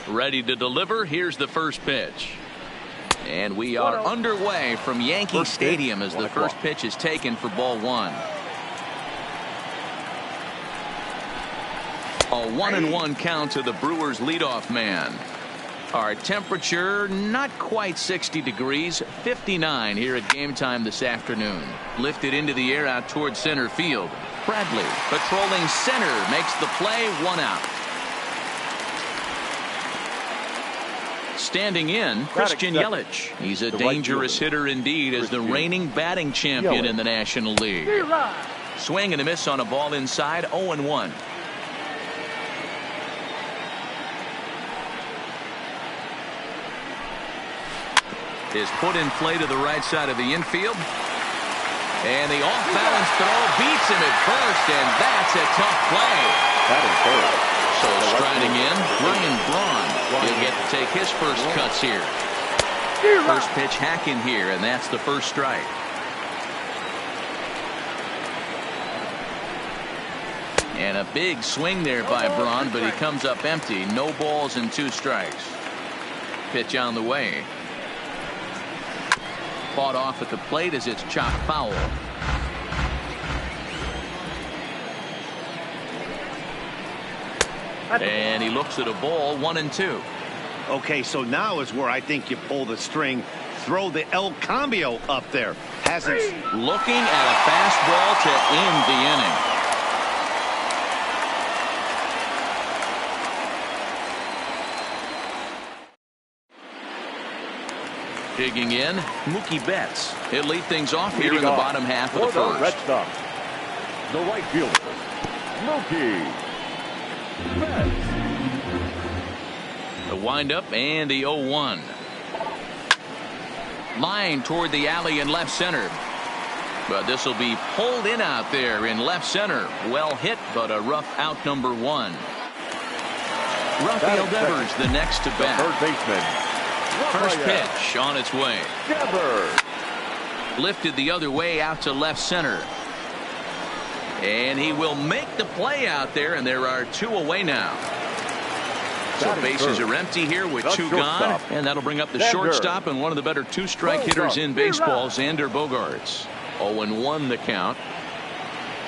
Ready to deliver. Here's the first pitch. And we are underway from Yankee Stadium as the first pitch is taken for ball one. A 1-1 count to the Brewers leadoff man. Our temperature not quite 60 degrees, 59 here at game time this afternoon. Lifted into the air out towards center field. Bradley patrolling center makes the play, 1 out. Standing in, Christian Yelich. He's a dangerous hitter indeed as the reigning batting champion in the National League. Swing and a miss on a ball inside, 0-1. Is put in play to the right side of the infield. And the off-balance throw beats him at first, and that's a tough play. That is third. So striding in, Ryan Braun. He'll get to take his first cuts here. First pitch hacking here, and that's the first strike. And a big swing there by Braun, but he comes up empty. No balls and 2 strikes. Pitch on the way. Fought off at the plate as it's chopped foul. And he looks at a ball, 1-2. Okay, so now is where I think you pull the string. Throw the El Cambio up there. Hasn't. Looking at a fastball to end the inning. Digging in, Mookie Betts. He'll lead things off here in the bottom half of the first. Red Sox, the right fielder, Mookie Betts. The windup and the 0-1. Line toward the alley in left center. But this will be pulled in out there in left center. Well hit, but a rough out, number 1. Rafael Devers the next to bat. Third baseman. First pitch on its way. Devers. Lifted the other way out to left center. And he will make the play out there, and there are 2 away now. So bases are empty here with 2 gone, and that'll bring up the shortstop and one of the better 2-strike hitters in baseball, Xander Bogaerts. 0-1 the count.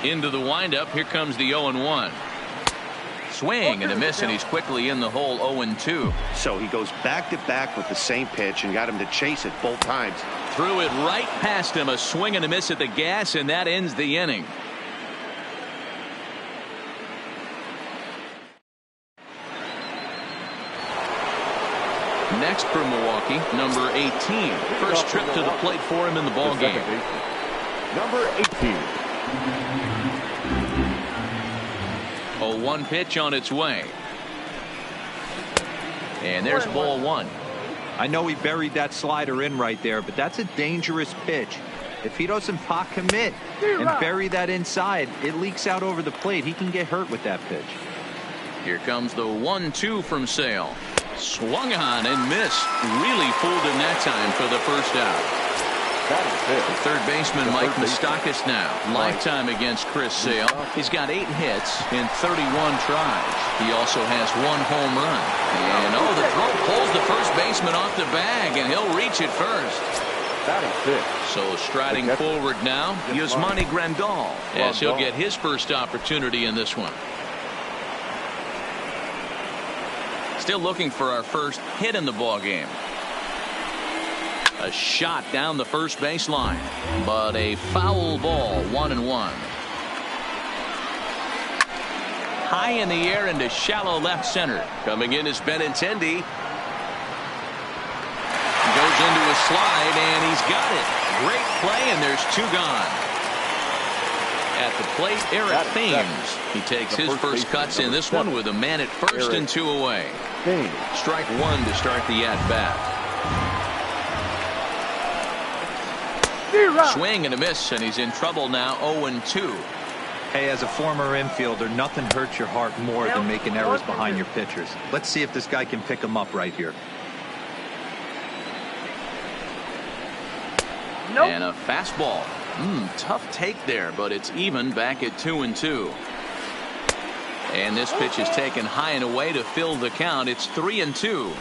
Into the windup. Here comes the 0-1. Swing and a miss, and he's quickly in the hole, 0-2. So he goes back to back with the same pitch and got him to chase it both times. Threw it right past him. A swing and a miss at the gas, and that ends the inning. Next for Milwaukee, number 18. First trip to the plate for him in the ball game. Number 18. 0-1 pitch on its way. And there's ball 1. I know he buried that slider in right there, but that's a dangerous pitch. If he doesn't pot commit and bury that inside, it leaks out over the plate. He can get hurt with that pitch. Here comes the 1-2 from Sale. Swung on and missed. Really fooled him that time for the first out. The third baseman Mike Moustakas now. Lifetime against Chris Sale. He's got 8 hits in 31 tries. He also has 1 home run. And the throw pulls the first baseman off the bag, and he'll reach it first. So striding forward now, Yasmani Grandal, as he'll get his first opportunity in this one. Still looking for our first hit in the ball game. A shot down the first baseline, but a foul ball, 1-1. High in the air into shallow left center. Coming in is Benintendi. Goes into a slide, and he's got it. Great play, and there's 2 gone. At the plate, Eric Thames. He takes his first cuts in this one with a man at first and 2 away. Strike 1 to start the at-bat. Swing and a miss, and he's in trouble now, 0-2. Hey, as a former infielder, nothing hurts your heart more than making errors behind your pitchers. Let's see if this guy can pick them up right here. And a fastball. Tough take there, but it's even back at 2-2. And this pitch is taken high and away to fill the count. It's 3-2.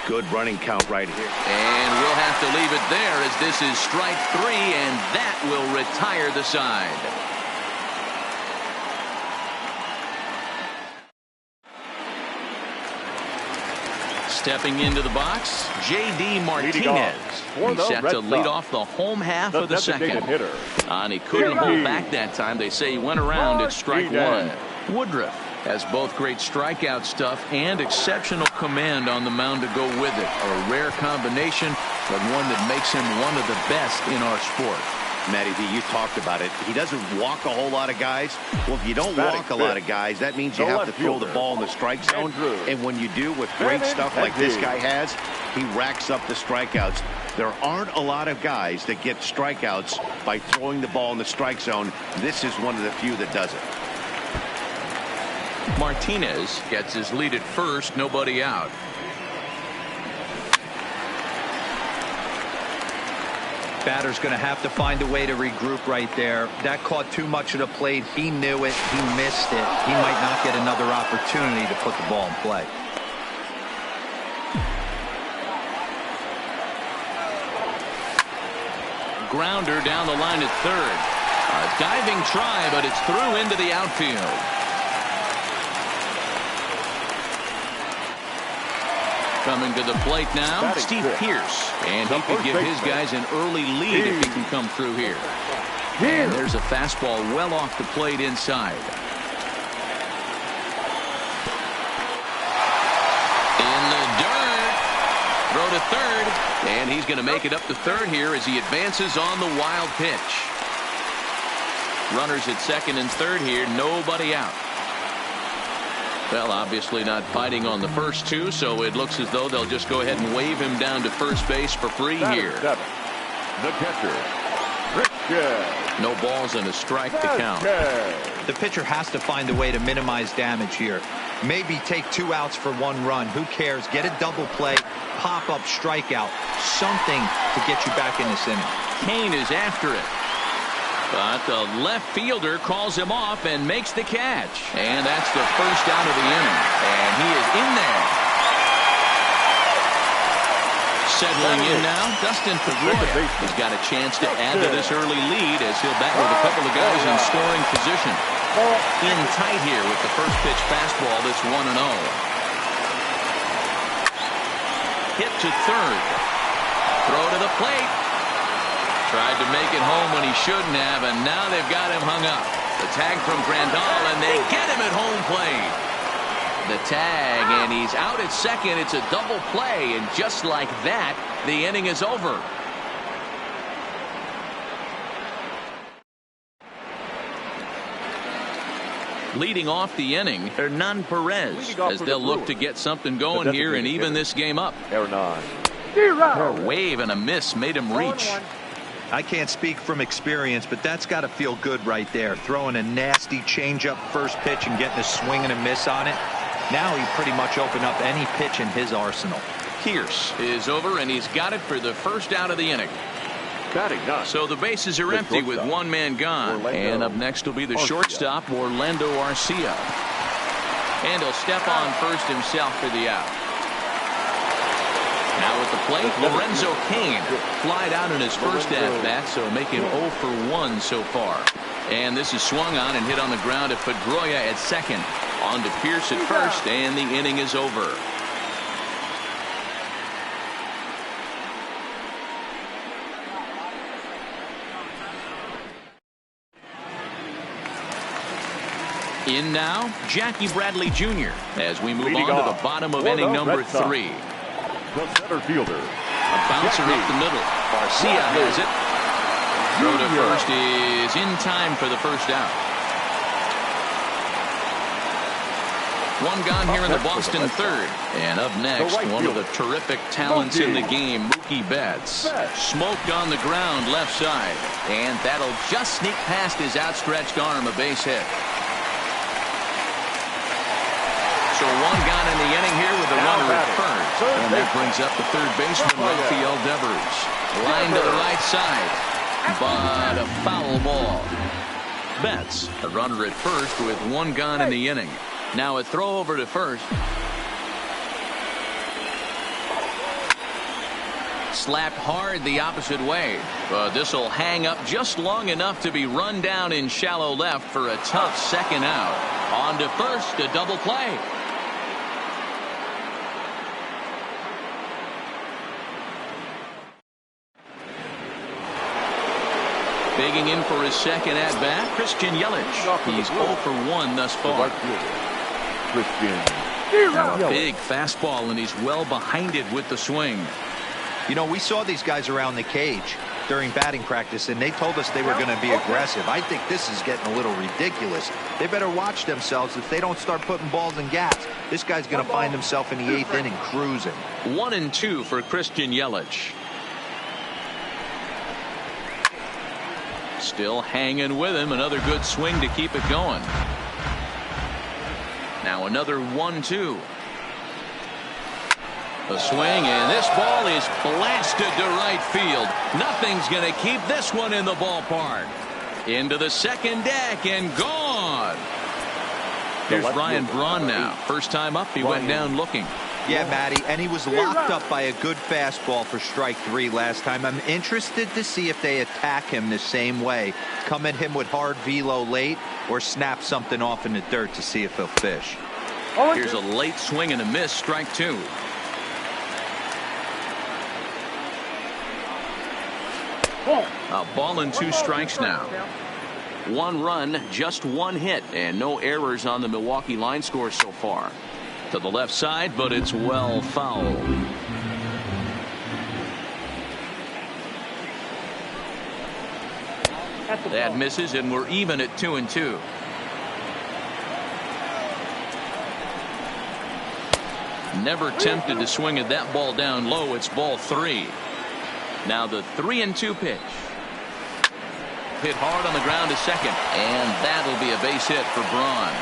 Good running count right here. And we'll have to leave it there as this is strike 3, and that will retire the side. Stepping into the box, J.D. Martinez. He's set to lead off the home half of the second. And he couldn't hold back that time. They say he went around at strike 1. Woodruff has both great strikeout stuff and exceptional command on the mound to go with it. A rare combination, but one that makes him one of the best in our sport. Matty V, you talked about it. He doesn't walk a whole lot of guys. Well, if you don't walk a lot of guys, that means you have to throw the ball in the strike zone. And when you do, with great stuff like this guy has, he racks up the strikeouts. There aren't a lot of guys that get strikeouts by throwing the ball in the strike zone. This is one of the few that does it. Martinez gets his lead at first, nobody out. Batter's going to have to find a way to regroup right there. That caught too much of the plate. He knew it. He missed it. He might not get another opportunity to put the ball in play. Grounder down the line at third. A diving try, but it's through into the outfield. Coming to the plate now, Steve Pearce. And he could give his guys an early lead if he can come through here. And there's a fastball well off the plate inside. In the dirt. Throw to third. And he's going to make it up to third here as he advances on the wild pitch. Runners at second and third here. Nobody out. Well, obviously not fighting on the first two, so it looks as though they'll just go ahead and wave him down to first base for free here. The catcher, Rich. No balls and a strike to count. The pitcher has to find a way to minimize damage here. Maybe take 2 outs for 1 run. Who cares? Get a double play, pop up, strikeout, something to get you back in this inning. Kane is after it. But the left fielder calls him off and makes the catch. And that's the first out of the inning. And he is in there. Settling in now, Dustin Pedroia. He's got a chance to add to this early lead as he'll bat with a couple of guys in scoring position. In tight here with the first pitch fastball that's 1-0. Hit to third. Throw to the plate. Tried to make it home when he shouldn't have, and now they've got him hung up. The tag from Grandal, and they get him at home plate. The tag, and he's out at second. It's a double play, and just like that, the inning is over. Leading off the inning, Hernan Perez, as they'll look to get something going here and even this game up. A wave and a miss made him reach. I can't speak from experience, but that's got to feel good right there. Throwing a nasty changeup first pitch and getting a swing and a miss on it. Now he pretty much opened up any pitch in his arsenal. Pierce is over, and he's got it for the first out of the inning. So the bases are empty with 1 man gone. And up next will be the shortstop, Orlando Arcia. And he'll step on first himself for the out. Now at the plate, Lorenzo Cain. Flied out in his first at-bat, so making 0 for 1 so far. And this is swung on and hit on the ground at Pedroia at second. On to Pierce at first, and the inning is over. In now, Jackie Bradley Jr. as we move on to the bottom of inning number 3. The center fielder. A bouncer up the middle. Garcia has it. Throw to first is in time for the first out. 1 gone here in the Boston third. And up next, one of the terrific talents in the game, Mookie Betts. Smoked on the ground left side. And that'll just sneak past his outstretched arm, a base hit. So 1 gone in the inning here with a runner at first. And that brings up the third baseman, Rafael Devers. Line to the right side. But a foul ball. Betts, a runner at first with 1 gone in the inning. Now a throw over to first. Slapped hard the opposite way. But this will hang up just long enough to be run down in shallow left for a tough second out. On to first, a double play. Digging in for his second at bat, Christian Yelich. He's 0 for 1 thus far. Now a big fastball, and he's well behind it with the swing. You know, we saw these guys around the cage during batting practice, and they told us they were going to be aggressive. I think this is getting a little ridiculous. They better watch themselves. If they don't start putting balls in gaps, this guy's going to find himself in the 8th inning cruising. 1-2 for Christian Yelich. Still hanging with him. Another good swing to keep it going. Now another 1-2. A swing, and this ball is blasted to right field. Nothing's going to keep this one in the ballpark. Into the second deck and gone. Here's Ryan Braun now. First time up, he went down looking. Yeah, Matty, and he was locked up by a good fastball for strike 3 last time. I'm interested to see if they attack him the same way. Come at him with hard velo late or snap something off in the dirt to see if he'll fish. Here's a late swing and a miss, strike 2. A ball and 2 strikes now. 1 run, just 1 hit, and no errors on the Milwaukee line score so far. To the left side, but it's well fouled. That misses, and we're even at 2-2. Never tempted to swing at that ball down low. It's ball 3. Now the 3-2 pitch. Hit hard on the ground to second, and that'll be a base hit for Braun.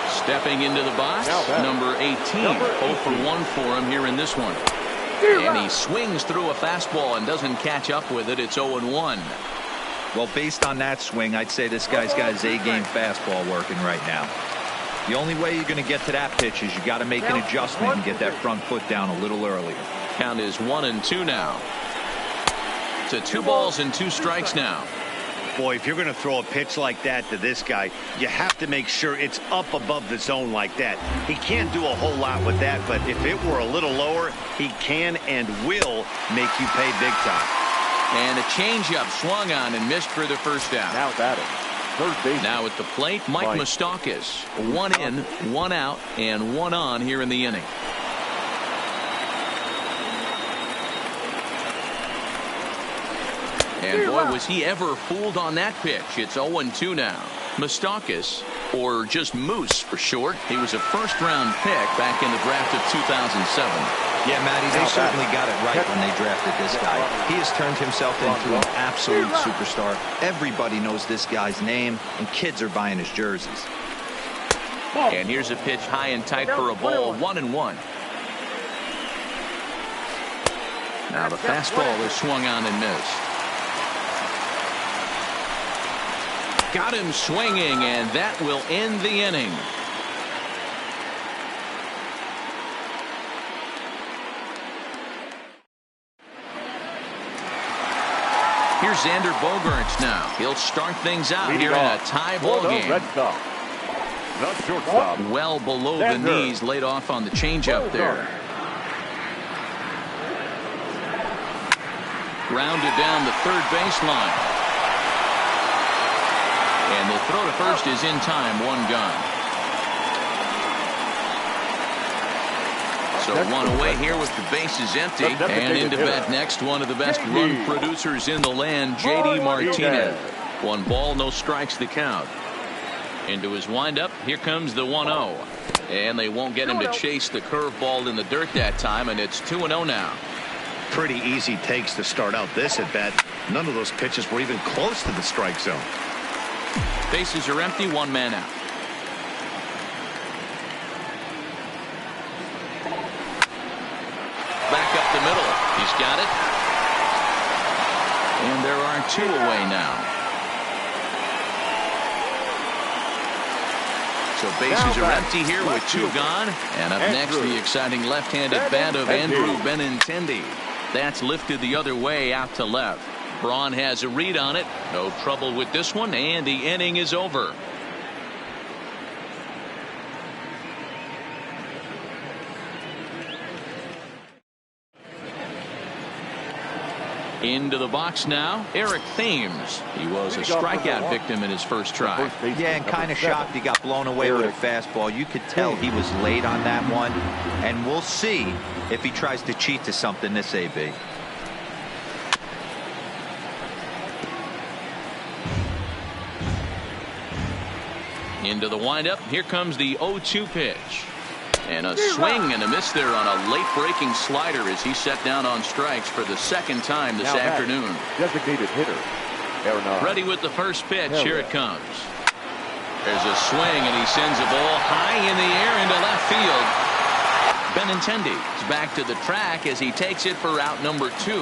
Stepping into the box, number 18. 0 for 1 for him here in this one. And he swings through a fastball and doesn't catch up with it. It's 0-1. Well, based on that swing, I'd say this guy's got his A-game fastball working right now. The only way you're going to get to that pitch is you got to make an adjustment and get that front foot down a little earlier. Count is 1-2 now. To 2 balls and 2 strikes now. Boy, if you're going to throw a pitch like that to this guy, you have to make sure it's up above the zone like that. He can't do a whole lot with that, but if it were a little lower, he can and will make you pay big time. And a changeup swung on and missed for the first out. Now batting, third base. Now at the plate, Mike Moustakas. 1 in, 1 out, and 1 on here in the inning. And boy, was he ever fooled on that pitch. It's 0-2 now. Moustakas, or just Moose for short, he was a first-round pick back in the draft of 2007. Yeah, Matty, they certainly got it right when they drafted this guy. He has turned himself into an absolute superstar. Everybody knows this guy's name, and kids are buying his jerseys. And here's a pitch high and tight for a ball, 1-1. Now the fastball is swung on and missed. Got him swinging, and that will end the inning. Here's Xander Bogaerts now. He'll start things out here in a tie ball game. Well below the knees, laid off on the changeup there. Grounded down the third baseline. And the throw to first is in time, 1 gone. So 1 away here with the bases empty. And into bat next, one of the best run producers in the land, J.D. Martinez. 1 ball, no strikes the count. Into his windup, here comes the 1-0. And they won't get him to chase the curveball in the dirt that time, and it's 2-0 now. Pretty easy takes to start out this at bat. None of those pitches were even close to the strike zone. Bases are empty, 1 man out. Back up the middle. He's got it. And there are 2 away now. So bases are empty here with 2 gone. And up next, the exciting left-handed bat of Andrew Benintendi. That's lifted the other way out to left. Braun has a read on it. No trouble with this one, and the inning is over. Into the box now, Eric Thames. He was a strikeout victim in his first try. Yeah, and kind of shocked he got blown away with a fastball. You could tell he was late on that one. And we'll see if he tries to cheat to something this AB. Into the windup. Here comes the 0-2 pitch. And a swing and a miss there on a late breaking slider as he set down on strikes for the second time this afternoon. Designated hitter. Ready with the first pitch. Here it comes. There's a swing and he sends a ball high in the air into left field. Benintendi is back to the track as he takes it for out number 2.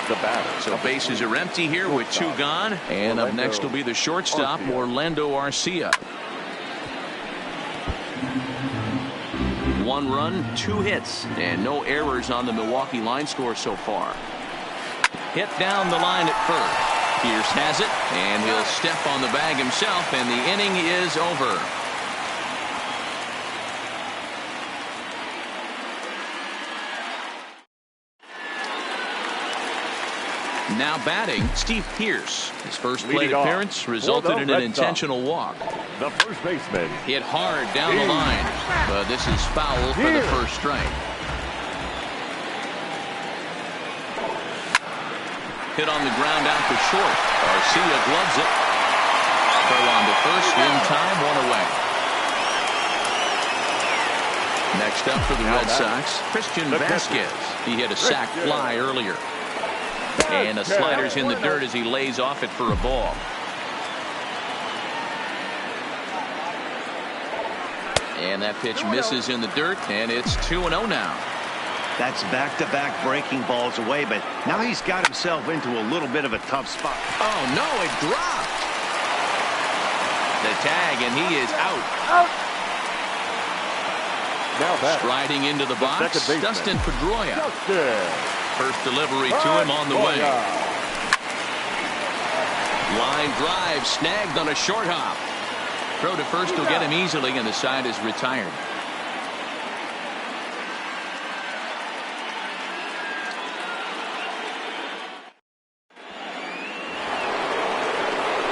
The batter. So bases are empty here with 2 gone. And up next will be the shortstop, Orlando Arcia. 1 run, 2 hits, and no errors on the Milwaukee line score so far. Hit down the line at first. Pierce has it, and he'll step on the bag himself, and the inning is over. Now batting, Steve Pierce. His first plate appearance resulted in an intentional walk. The first baseman. Hit hard down the line, but this is foul for the first strike. Hit on the ground out to short. Arcia gloves it. Throw on to first in time, 1 away. Next up for the Red Sox, Christian Vasquez. He hit a sac fly earlier. And the slider's in the dirt as he lays off it for a ball. And that pitch misses in the dirt, and it's 2-0 now. That's back-to-back breaking balls away, but now he's got himself into a little bit of a tough spot. Oh, no, it dropped. The tag, and he is out. Now striding into the box, Dustin Pedroia. First delivery to him on the way. Line drive snagged on a short hop. Throw to first will get him easily, and the side is retired.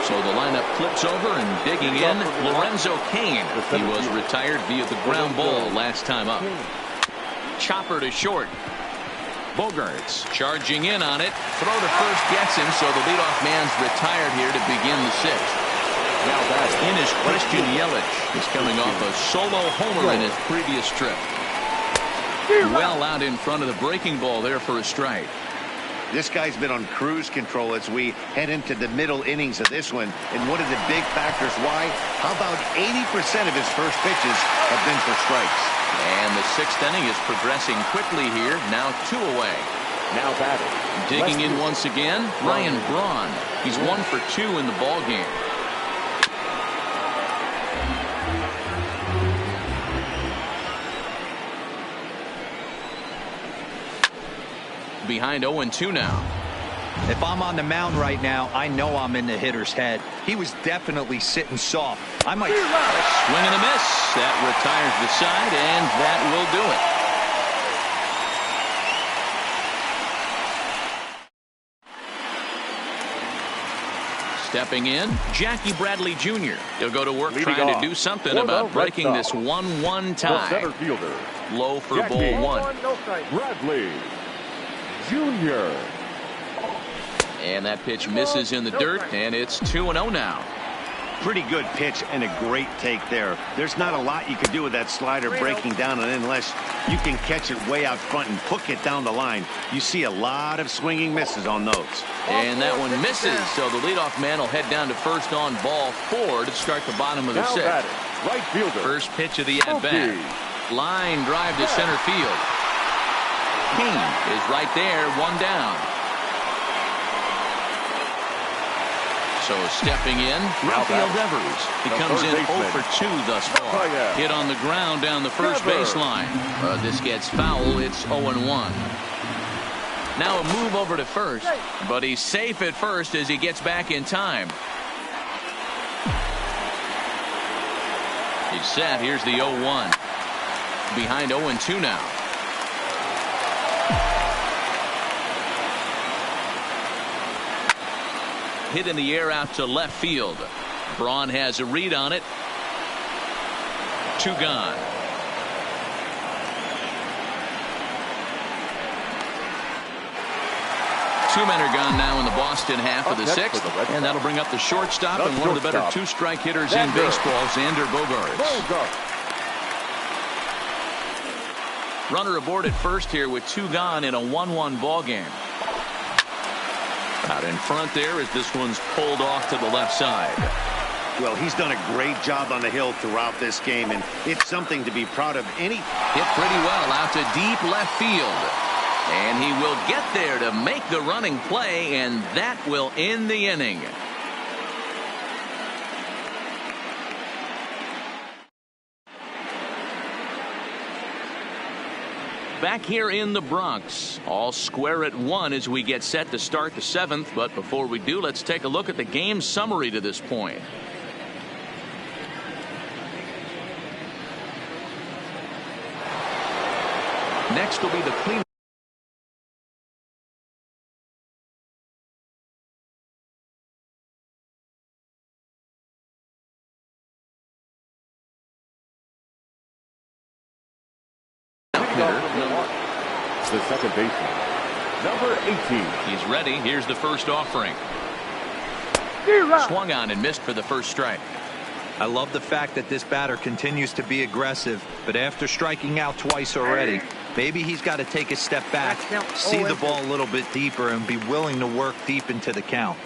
So the lineup flips over and digging in, Lorenzo Cain. He was retired via the ground ball last time up. Chopper to short. Bogarts charging in on it. Throw to first gets him, so the leadoff man's retired here to begin the 6th. Now in is Christian Yelich. He's coming off a solo homer in his previous trip. Well out in front of the breaking ball there for a strike. This guy's been on cruise control as we head into the middle innings of this one. And one of the big factors why? How about 80% of his first pitches have been for strikes? And the 6th inning is progressing quickly here. Now 2 away. Now batting. Digging in once again, Ryan Braun. He's 1 for 2 in the ball game. Behind 0-2 now. If I'm on the mound right now, I know I'm in the hitter's head. He was definitely sitting soft. I might swing and a miss. That retires the side, and that will do it. Stepping in, Jackie Bradley Jr. He'll go to work trying to do something about breaking this 1-1 tie. Center fielder. Low for ball 1. Bradley Jr. And that pitch misses in the dirt, and it's 2-0 now. Pretty good pitch and a great take there. There's not a lot you can do with that slider breaking down, and unless you can catch it way out front and hook it down the line, you see a lot of swinging misses on those. And that one misses, so the leadoff man will head down to first on ball 4 to start the bottom of the 6th. Right fielder. First pitch of the at-bat. Line drive to center field. King is right there, 1 down. So stepping in, Rafael Devers. He comes in 0 for 2 thus far. Hit on the ground down the first baseline. This gets foul. It's 0-1. Now a move over to first, but he's safe at first as he gets back in time. He's set. Here's the 0-1. Behind 0-2 now. Hit in the air out to left field. Braun has a read on it. 2 gone. Two men are gone now in the Boston half of the 6th. And that'll bring up the shortstop and one of the better 2-strike hitters in baseball, Xander Bogaerts. Runner aboard at first here with 2 gone in a 1-1 ball game. Out in front there as this one's pulled off to the left side. Well, he's done a great job on the hill throughout this game, and it's something to be proud of. Hit pretty well out to deep left field. And he will get there to make the running play, and that will end the inning. Back here in the Bronx, all square at 1 as we get set to start the 7th. But before we do, let's take a look at the game summary to this point. Next will be the clean. The second baseman, number 18. He's ready. Here's the first offering. Swung on and missed for the first strike. I love the fact that this batter continues to be aggressive, but after striking out twice already, maybe he's got to take a step back, see the ball a little bit deeper, and be willing to work deep into the count.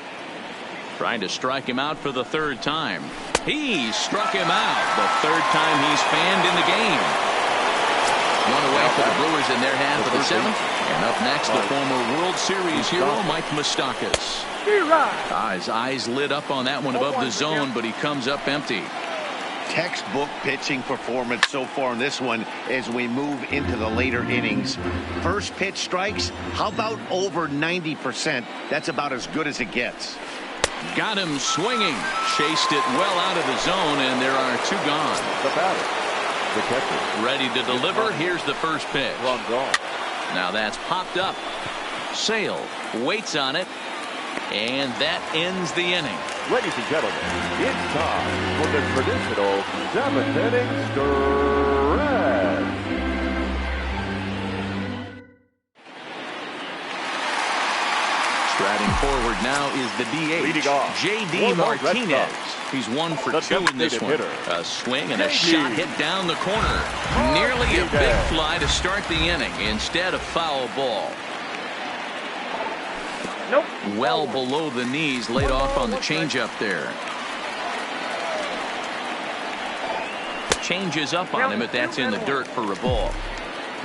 Trying to strike him out for the 3rd time. He struck him out the 3rd time he's fanned in the game. One away for the Brewers in their half of the 7th. And up next, the former World Series hero, Mike Moustakas. His eyes lit up on that one above the zone, but he comes up empty. Textbook pitching performance so far in this one as we move into the later innings. First pitch strikes, how about over 90%? That's about as good as it gets. Got him swinging. Chased it well out of the zone, and there are 2 gone. The batter, the catcher. Ready to deliver. Here's the first pitch. Now that's popped up. Sale waits on it, and that ends the inning. Ladies and gentlemen, it's time for the traditional 7th inning stretch. Striding forward now is the DH, J.D. Martinez. He's 1 for 2 in this one. A swing and a shot hit down the corner. Nearly a big fly to start the inning. Instead, a foul ball. Well below the knees, laid off on the changeup there. Changes up on him, but that's in the dirt for a ball.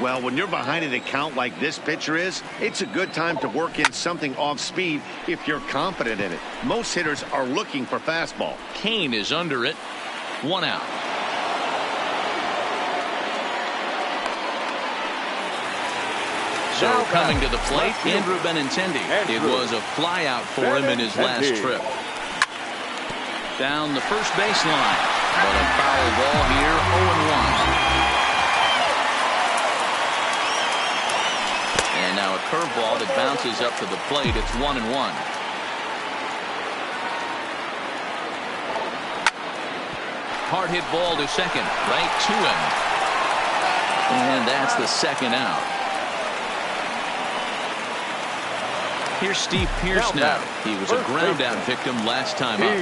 Well, when you're behind an account like this pitcher is, it's a good time to work in something off speed if you're confident in it. Most hitters are looking for fastball. Kane is under it. 1 out. So coming to the plate, Andrew Benintendi. It was a fly out for him in his last trip. Down the first baseline. But a foul ball here, 0-1. And now a curveball that bounces up to the plate. It's 1-1. Hard hit ball to second, right to him. And that's the 2nd out. Here's Steve Pearce now. He was a ground out victim last time up.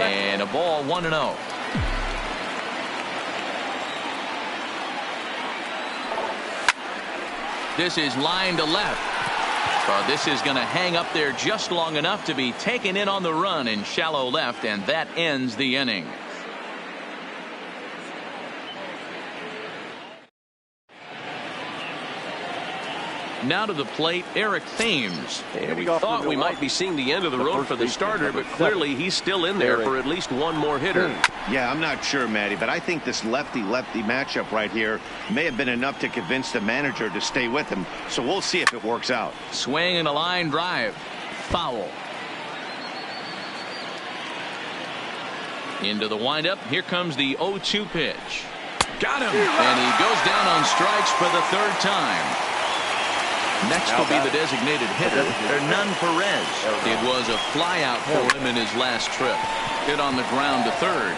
And a ball, 1-0. This is line to left. This is going to hang up there just long enough to be taken in on the run in shallow left, and that ends the inning. Now to the plate, Eric Thames. And we thought we might be seeing the end of the road for the starter, but clearly he's still in there for at least one more hitter. Yeah, I'm not sure, Matty, but I think this lefty-lefty matchup right here may have been enough to convince the manager to stay with him. So we'll see if it works out. Swing and a line drive. Foul. Into the windup. Here comes the 0-2 pitch. Got him. And he goes down on strikes for the third time. Next will be the designated hitter, Hernan Perez. It was a flyout for him in his last trip. Hit on the ground to third.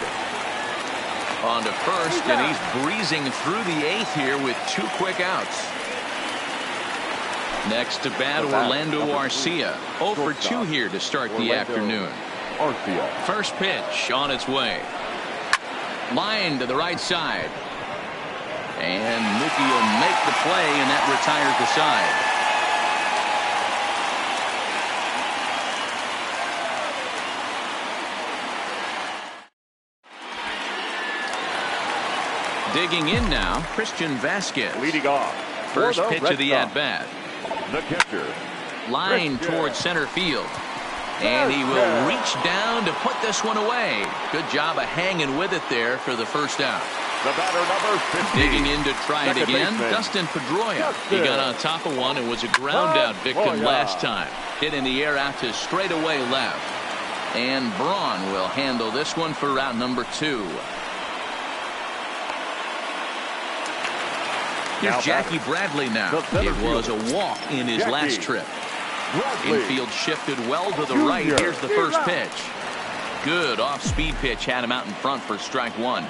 On to first, and he's breezing through the eighth here with 2 quick outs. Next to bat, Orlando Arcia. 0 for 2 here to start the afternoon. First pitch on its way. Line to the right side. And Mookie will make the play, and that retires the side. Digging in now, Christian Vasquez. Leading off. First pitch of the at-bat. The catcher. Line towards center field. And he will reach down to put this one away. Good job of hanging with it there for the first out. The batter, number 15. Digging in to try it again, Dustin Pedroia. He got on top of one and was a ground out victim last time. Hit in the air out to straightaway left. And Braun will handle this one for route number 2. Here's Jackie Bradley now. It was a walk in his last trip. Infield shifted well to the right. Here's the first pitch. Good off-speed pitch. Had him out in front for strike 1.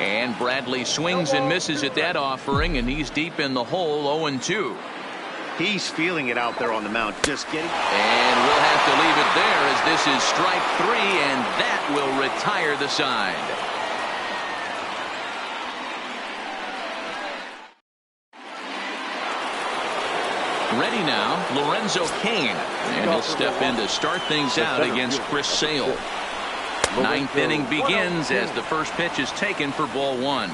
And Bradley swings and misses at that offering, and he's deep in the hole, 0-2. He's feeling it out there on the mound. Just kidding. And we'll have to leave it there as this is strike 3, and that will retire the side. Ready now, Lorenzo Cain. And he'll step in to start things out against Chris Sale. 9th inning begins as the first pitch is taken for ball 1.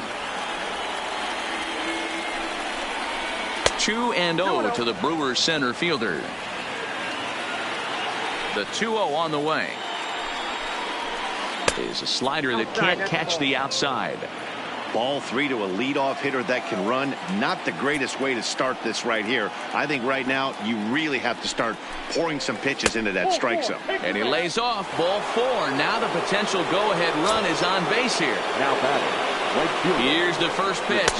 2-0 to the Brewers center fielder. The 2-0 on the way. Is a slider that can't catch the outside. Ball 3 to a leadoff hitter that can run. Not the greatest way to start this right here. I think right now you really have to start pouring some pitches into that strike zone. And he lays off ball 4. Now the potential go-ahead run is on base here. Now batting. Here's the first pitch.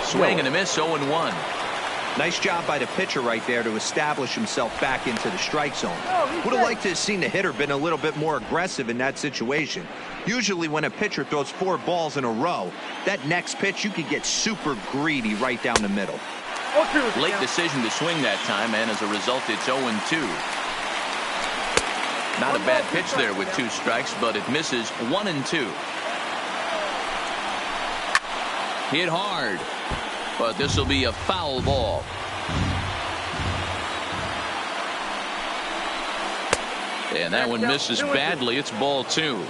Swing and a miss, 0-1. Nice job by the pitcher right there to establish himself back into the strike zone. Would have liked to have seen the hitter been a little bit more aggressive in that situation. Usually when a pitcher throws 4 balls in a row, that next pitch you could get super greedy right down the middle. Late decision to swing that time, and as a result it's 0-2. Not a bad pitch there with 2 strikes, but it misses 1-2. Hit hard. But this will be a foul ball. And that one misses badly. It's ball 2.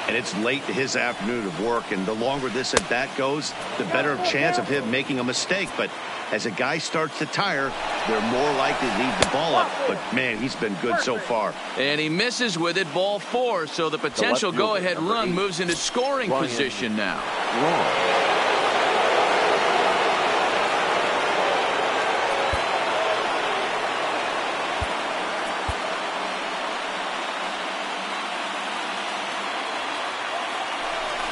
And it's late to his afternoon of work, and the longer this at bat goes, the better chance of him making a mistake. But as a guy starts to tire, they're more likely to leave the ball up. But man, he's been good so far. And he misses with it, ball 4. So the potential go-ahead run moves into scoring position now.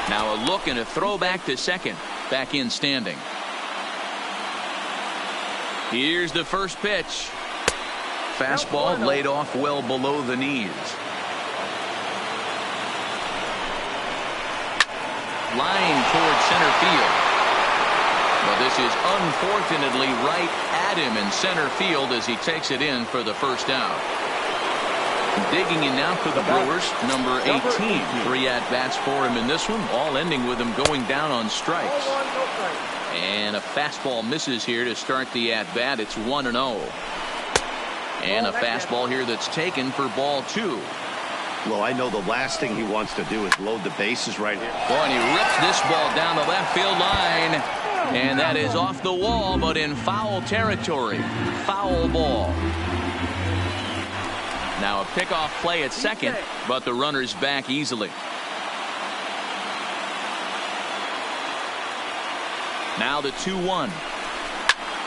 Now a look and a throw back to second. Back in standing. Here's the first pitch. Fastball laid off well below the knees. Line towards center field. But this is unfortunately right at him in center field as he takes it in for the first out. Digging in now for the Brewers, number 18. 3 at-bats for him in this one, all ending with him going down on strikes. And a fastball misses here to start the at-bat. It's 1-0. And a fastball here that's taken for ball 2. Well, I know the last thing he wants to do is load the bases right here. Boy, and he rips this ball down the left field line. And that is off the wall, but in foul territory. Foul ball. Now a pickoff play at second, but the runner's back easily. Now the 2-1.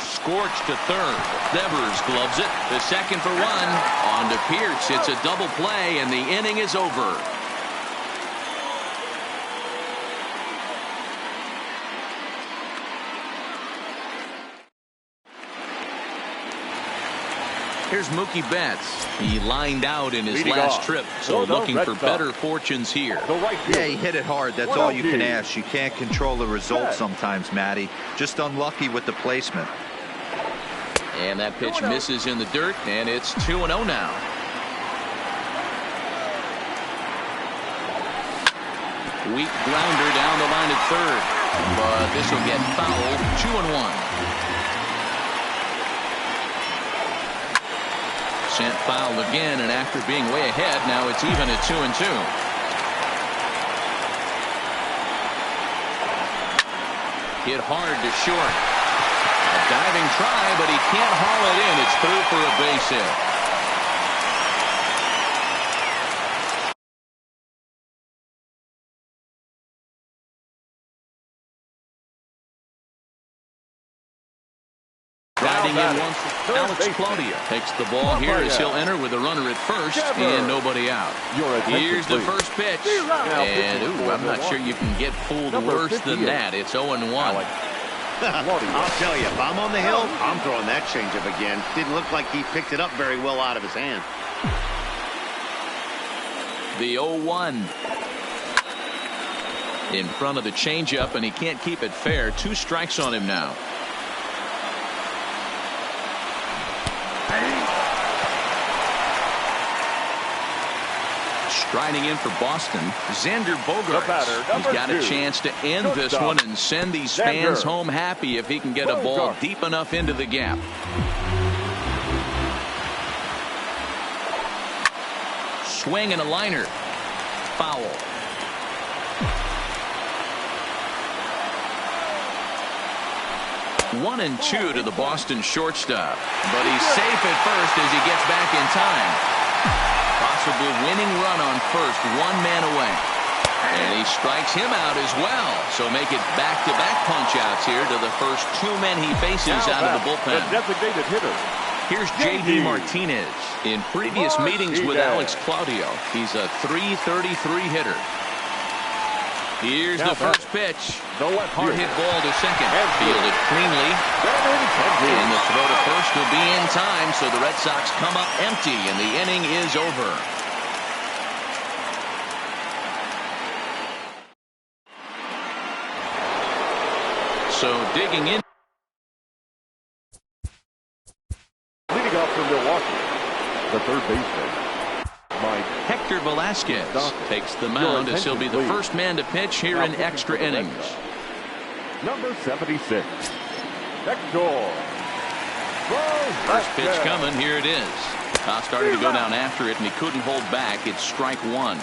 Scorched to third. Devers gloves it. The second for one. On to Pierce. It's a double play, and the inning is over. Here's Mookie Betts. He lined out in his last trip, so looking for better fortunes here. Yeah, he hit it hard. That's all you can ask. You can't control the result sometimes, Matty. Just unlucky with the placement. And that pitch misses in the dirt, and it's 2-0 now. Weak grounder down the line at third, but this will get fouled. 2-1. Sent foul again, and after being way ahead, now it's even at 2-2. Hit hard to short. A diving try, but he can't haul it in. It's through for a base hit. Riding in once, Alex Claudia takes the ball here as he'll enter with a runner at first and nobody out. Here's the first pitch, and I'm not sure you can get fooled worse than that. It's 0-1. I'll tell you, if I'm on the hill, I'm throwing that changeup again. Didn't look like he picked it up very well out of his hand. The 0-1 in front of the changeup, and he can't keep it fair. 2 strikes on him now. Striding in for Boston, Xander Bogaerts. He's got a chance to end this one and send these fans home happy if he can get a ball deep enough into the gap. Swing and a liner. Foul. One and two to the Boston shortstop, but he's safe at first as he gets back in time. Possible winning run on first, 1 man away. And he strikes him out as well. So make it back-to-back punch-outs here to the first 2 men he faces out of the bullpen. Designated hitter. Here's J.D. Martinez. In previous meetings with Alex Claudio, he's a .333 hitter. Here's the first pitch. Hard hit ball to second. Fielded cleanly. And the throw to first will be in time, so the Red Sox come up empty, and the inning is over. So digging in. Leading off for Milwaukee, the third baseman, Hector Velasquez takes the mound as he'll be the first man to pitch here in extra innings. Number 76, Hector. First pitch coming. Here it is. Toss started to go down after it, and he couldn't hold back. It's strike one.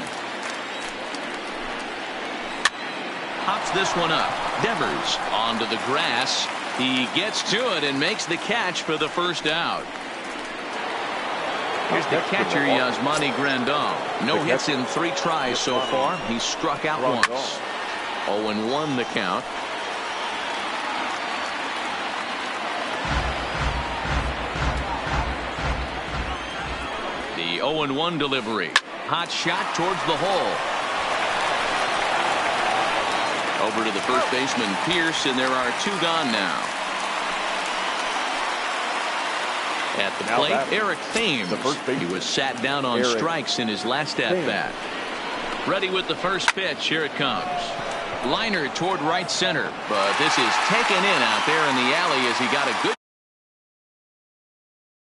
Hops this one up. Devers onto the grass. He gets to it and makes the catch for the first out. Here's the catcher, Yasmani Grandal. No hits in 3 tries so far. He's struck out once. 0-1 the count. The 0-1 delivery. Hot shot towards the hole. Over to the first baseman, Pierce, and there are 2 gone now. At the plate, Eric Thames. He was sat down on strikes in his last at-bat. Ready with the first pitch. Here it comes. Liner toward right center, but this is taken in out there in the alley as he got a good